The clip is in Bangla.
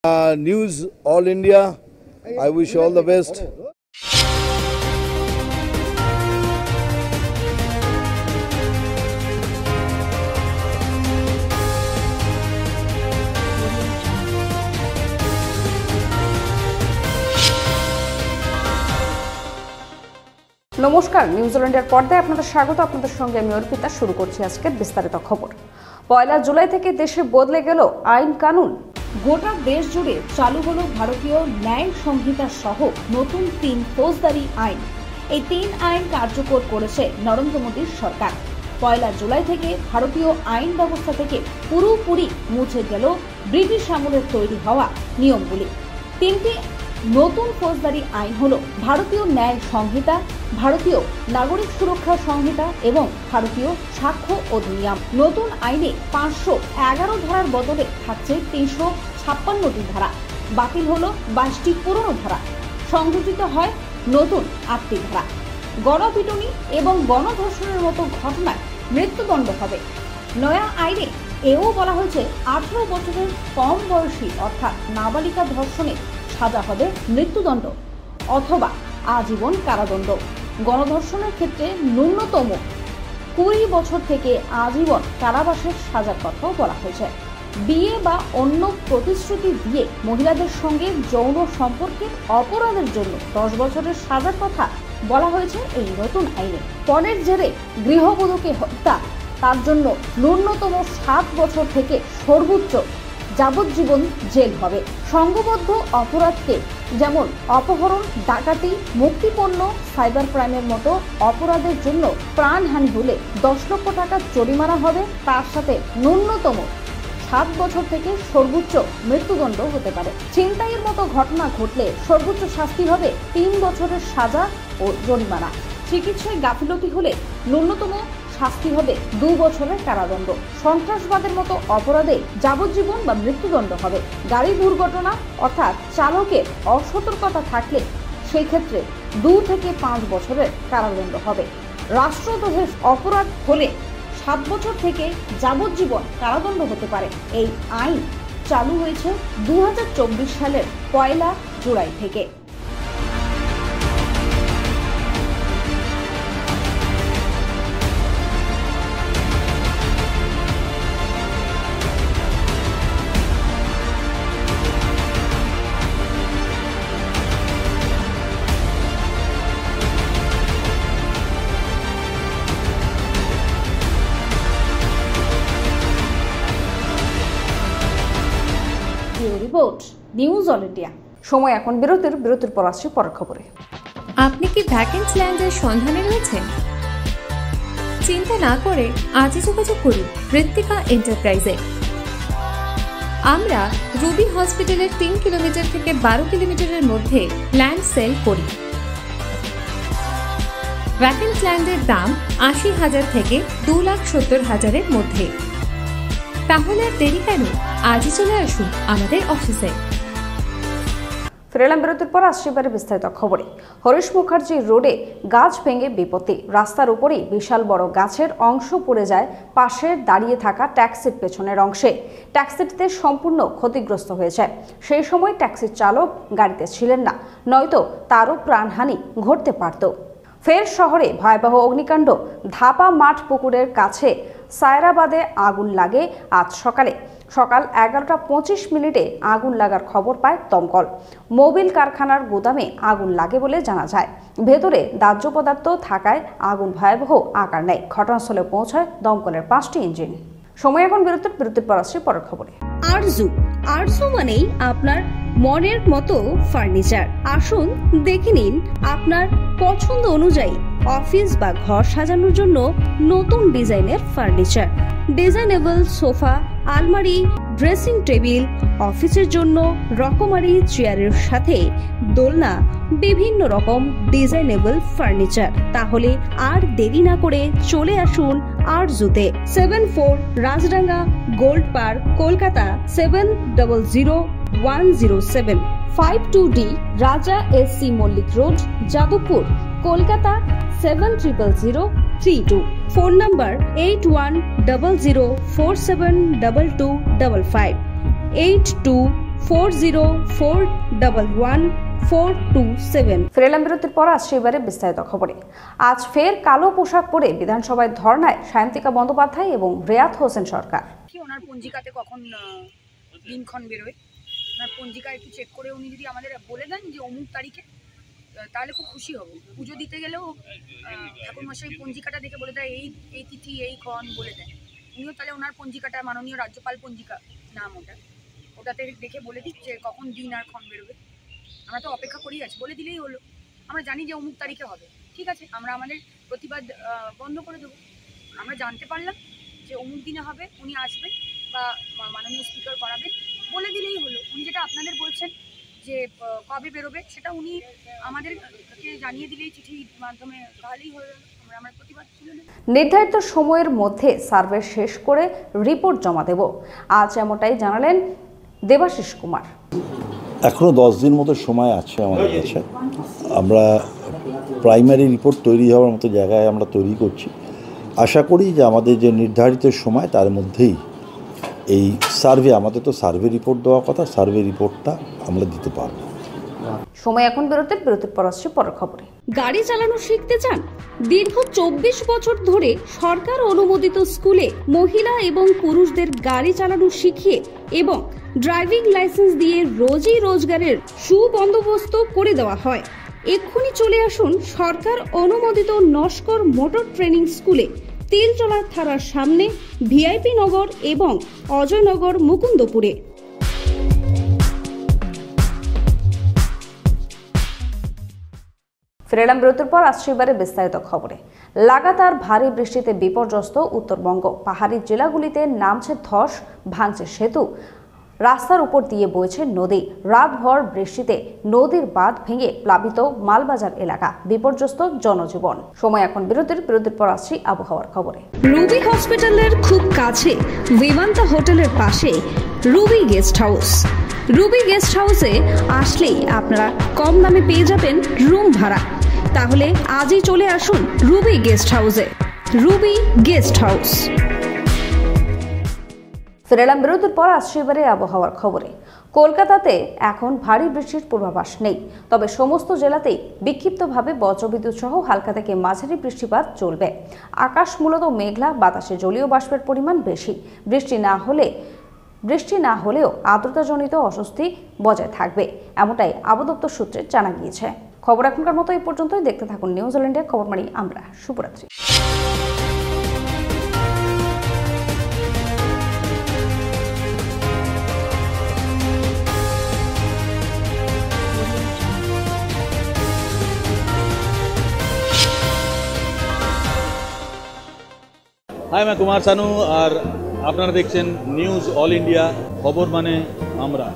News All India, I wish all the best. নমস্কার, নিউজিল্যান্ডের পর্দায় আপনাদের স্বাগত। আপনাদের সঙ্গে আমি অর্পিতা। শুরু করছি আজকের বিস্তারিত খবর। 1 জুলাই থেকে দেশে বদলে গেল আইন কানুন। গোটা দেশ জুড়ে চালু হলো ভারতীয় ন্যায় সংহিতা সহ নতুন 3 ফৌজদারি আইন। এই 3 আইন কার্যকর করেছে নরেন্দ্র মোদীর সরকার। 1 জুলাই থেকে ভারতীয় আইন ব্যবস্থা থেকে পুরোপুরি মুছে গেল ব্রিটিশ আমলের তৈরি হওয়া নিয়মগুলি। 3টি নতুন ফৌজদারি আইন হল ভারতীয় ন্যায় সংহিতা, ভারতীয় নাগরিক সুরক্ষা সংহিতা এবং ভারতীয় সাক্ষ্য অধিনিয়ম। নতুন আইনে 511 ধারার বদলে থাকছে 356টি ধারা। বাতিল হলো 22টি পুরনো ধারা, সংযোজিত হয় নতুন 8টি ধারা। গণপিটুনি এবং গণধর্ষণের মতো ঘটনায় মৃত্যুদণ্ড হবে। নয়া আইনে এও বলা হয়েছে 18 বছরের কম বয়সী অর্থাৎ নাবালিকা ধর্ষণে সাজা হবে মৃত্যুদণ্ড অথবা আজীবন কারাদণ্ড। গণধর্ষণের ক্ষেত্রে ন্যূনতম 20 বছর থেকে আজীবন কারাবাসের সাজার কথাও বলা হয়েছে। বিয়ে বা অন্য প্রতিশ্রুতি দিয়ে মহিলাদের সঙ্গে যৌন সম্পর্কের অপরাধের জন্য 10 বছরের সাজার কথা বলা হয়েছে এই নতুন আইনে। পণের জেরে গৃহবধূকে হত্যা, তার জন্য ন্যূনতম 7 বছর থেকে সর্বোচ্চ যাবজ্জীবন জেল হবে। সংঘবদ্ধ অপরাধকে যেমন অপহরণ, ডাকাতি, মুক্তিপণ্য, সাইবার ক্রাইমের মতো অপরাধের জন্য প্রাণহানি হলে 10 লক্ষ টাকা জরিমানা হবে। তার সাথে ন্যূনতম 7 বছর থেকে সর্বোচ্চ মৃত্যুদণ্ড হতে পারে। ছিনতাইয়ের মতো ঘটনা ঘটলে সর্বোচ্চ শাস্তি হবে 3 বছরের সাজা ও জরিমানা। চিকিৎসায় গাফিলতি হলে ন্যূনতম শাস্তি হবে 2 বছরের কারাদণ্ড। সন্ত্রাসবাদের মতো অপরাধে যাবজ্জীবন বা মৃত্যুদণ্ড হবে। গাড়ি দুর্ঘটনা অর্থাৎ চালকের অসতর্কতা থাকলে সেই ক্ষেত্রে 2 থেকে 5 বছরের কারাদণ্ড হবে। রাষ্ট্রদ্রোহের অপরাধ হলে 7 বছর থেকে যাবজ্জীবন কারাদণ্ড হতে পারে। এই আইন চালু হয়েছে 2024 সালের 1 জুলাই থেকে। Report news all India. সময় এখন বিরতির পর আসছে পরের খবরে। আপনি কি ভ্যাকেন্সি ল্যান্ডের সন্ধানে রয়েছেন? চিন্তা না করে আজই যোগাযোগ করুন ঋত্বিকা এন্টারপ্রাইজে। আমরা রুবি হসপিটালের 3 কিলোমিটার থেকে 12 কিলোমিটারের মধ্যে ল্যান্ড সেল করি। ভ্যাকেন্সি ল্যান্ডের দাম 80,000 থেকে 2,70,000-এর মধ্যে। তাহলে আর দেরি কেন, আজই চলে আসুন আমাদের অফিসে। ফিরলাম বিরতির পর আসছে এবারে বিস্তারিত খবরে। হরিশ মুখার্জি রোডে গাছ ভেঙে বিপত্তি। রাস্তার উপরেই বিশাল বড় গাছের অংশ পড়ে যায় পাশে দাঁড়িয়ে থাকা ট্যাক্সির পেছনের অংশে। ট্যাক্সিটিতে সম্পূর্ণ ক্ষতিগ্রস্ত হয়েছে। সেই সময় ট্যাক্সির চালক গাড়িতে ছিলেন না, নয়তো তারও প্রাণহানি ঘটতে পারত। ফের শহরে ভয়াবহ অগ্নিকাণ্ড। ধাপা মাঠ পুকুরের কাছে সায়রাবাদে আগুন লাগে আজ সকাল 11:25 আগুন লাগার খবর পায় দমকল। মোবিল কারখানার গুদামে আগুন লাগে বলে জানা যায়। ভেতরে দাহ্য পদার্থ থাকায় আগুন ভয়াবহ আকার নেয়। ঘটনাস্থলে পৌঁছায় দমকলের 5টি ইঞ্জিন। সময় এখন বিরতির পর আসছে পরের খবরে। আরজু মানেই আপনার মনের মতো ফার্নিচার। আসুন দেখে নিন আপনার পছন্দ অনুযায়ী অফিস বা ঘর সাজানোর জন্য নতুন ডিজাইনের ফার্নিচার। ডিজাইনেবল সোফা, আলমারি, ড্রেসিং টেবিল, অফিসের জন্য রকমারি চেয়ারের সাথে দোলনা, বিভিন্ন রকম ডিজাইনেবল ফার্নিচার। তাহলে আর দেরি না করে চলে আসুন আরজুতে। 74 Rajdanga gold park, Kolkata 700107। 52D Raja SC Mallick road, Jadavpur, Kolkata 700032। Phone number 8100472255, 82 40411427। ফিরেলাম বিরতির পর আসছে এবারে বিস্তারিত খবরে। আজ ফের কালো পোশাক পরে বিধানসভায় ধর্নায় সায়ন্তিকা বন্দ্যোপাধ্যায় এবং রিয়াদ হোসেন সরকার। ওনার পঞ্জিকাতে কখন দিনক্ষণ বেরোয়, ওনার পঞ্জিকা একটু চেক করে উনি যদি আমাদের বলে দেন যে অমুক তারিখে, তাহলে খুব খুশি হব। পুজো দিতে গেলেও ঠাকুরমশাই পঞ্জিকাটা দেখে বলে দেয় এই তিথি এই ক্ষণ বলে দেয়। উনিও তাহলে ওনার পঞ্জিকাটা, মাননীয় রাজ্যপাল পঞ্জিকা নাম ওটাতে দেখে বলে দিই যে কখন দিন আর ক্ষণ বেরোবে। আমরা তো অপেক্ষা করেই আছি, বলে দিলেই হলো। আমরা জানি যে অমুক তারিখে হবে, ঠিক আছে, আমরা আমাদের প্রতিবাদ বন্ধ করে দেবো। আমরা জানতে পারলাম যে অমুক দিনে হবে, উনি আসবে বা মাননীয় স্পিকার করাবে, বলে দিলেই হলো। উনি যেটা আপনাদের বলছেন যে কবে বেরোবে, সেটা উনি আমাদেরকে জানিয়ে দিলেই চিঠির মাধ্যমে, তাহলেই হয়ে গেল। আমরা আমার প্রতিবাদ তুলে নেব। নির্ধারিত সময়ের মধ্যে সার্ভে শেষ করে রিপোর্ট জমা দেব, আজ এমনটাই জানালেন দেবাশিস কুমার। এখনও 10 দিন মতো সময় আছে আমাদের কাছে। আমরা প্রাইমারি রিপোর্ট তৈরি হওয়ার মতো জায়গায় আমরা তৈরি করছি। আশা করি যে আমাদের যে নির্ধারিত সময় তার মধ্যেই এই সার্ভে, আমাদের তো সার্ভে রিপোর্ট দেওয়ার কথা, সার্ভে রিপোর্টটা আমরা দিতে পারবো। সময় এখন বিরতির পর আসছে পরের খবরে। গাড়ি চালানো শিখতে চান? দীর্ঘ 24 বছর ধরে সরকার অনুমোদিত স্কুলে মহিলা এবং পুরুষদের গাড়ি চালানো শিখিয়ে এবং ড্রাইভিং লাইসেন্স দিয়ে রোজি রোজগারের সুবন্দোবস্ত করে দেওয়া হয়। এক্ষুনি চলে আসুন সরকার অনুমোদিত নস্কর মোটর ট্রেনিং স্কুলে, তিলচলা থানার সামনে, ভিআইপি নগর এবং অজয়নগর, মুকুন্দপুরে। ফিরেলাম বিরতির পর আসছে এবারে বিস্তারিত খবরে। লাগাতার ভারী বৃষ্টিতে বিপর্যস্ত উত্তরবঙ্গ। পাহাড়ি জেলাগুলিতে নামছে ধস, ভাঙছে সেতু, রাস্তার উপর দিয়ে বইছে নদী। রাতভর বৃষ্টিতে নদীর বাঁধ ভেঙে প্লাবিত মালবাজার এলাকা, বিপর্যস্ত জনজীবন। সময় এখন বিরতির পর আসছি আবহাওয়ার খবরে। রুবি হসপিটালের খুব কাছে বিমান্তা হোটেলের পাশে Ruby guest house. Ruby guest হাউসে আসলেই আপনারা কম দামে পেয়ে যাবেন রুম ভাড়া। তাহলে আজই চলে আসুন রুবি গেস্ট হাউসে। Ruby guest house. ফিরেলাম বিরতির পর আসছে এবারে আবহাওয়ার খবরে। কলকাতাতে এখন ভারী বৃষ্টির পূর্বাভাস নেই, তবে সমস্ত জেলাতেই বিক্ষিপ্তভাবে বজ্রবিদ্যুৎ সহ হালকা থেকে মাঝারি বৃষ্টিপাত চলবে। আকাশ মূলত মেঘলা, বাতাসে জলীয় বাষ্পের পরিমাণ বেশি। বৃষ্টি না হলেও আর্দ্রতাজনিত অস্বস্তি বজায় থাকবে, এমনটাই আবহাওয়া দপ্তর সূত্রে জানা গিয়েছে। খবর এখনকার মতো এই পর্যন্তই। দেখতে থাকুন নিউজিল্যান্ডের খবর মানি আমরা। শুভরাত্রি। हाय मैं कुमार सानू और আপনারা দেখছেন নিউজ অল ইন্ডিয়া, খবর মানে আমরা।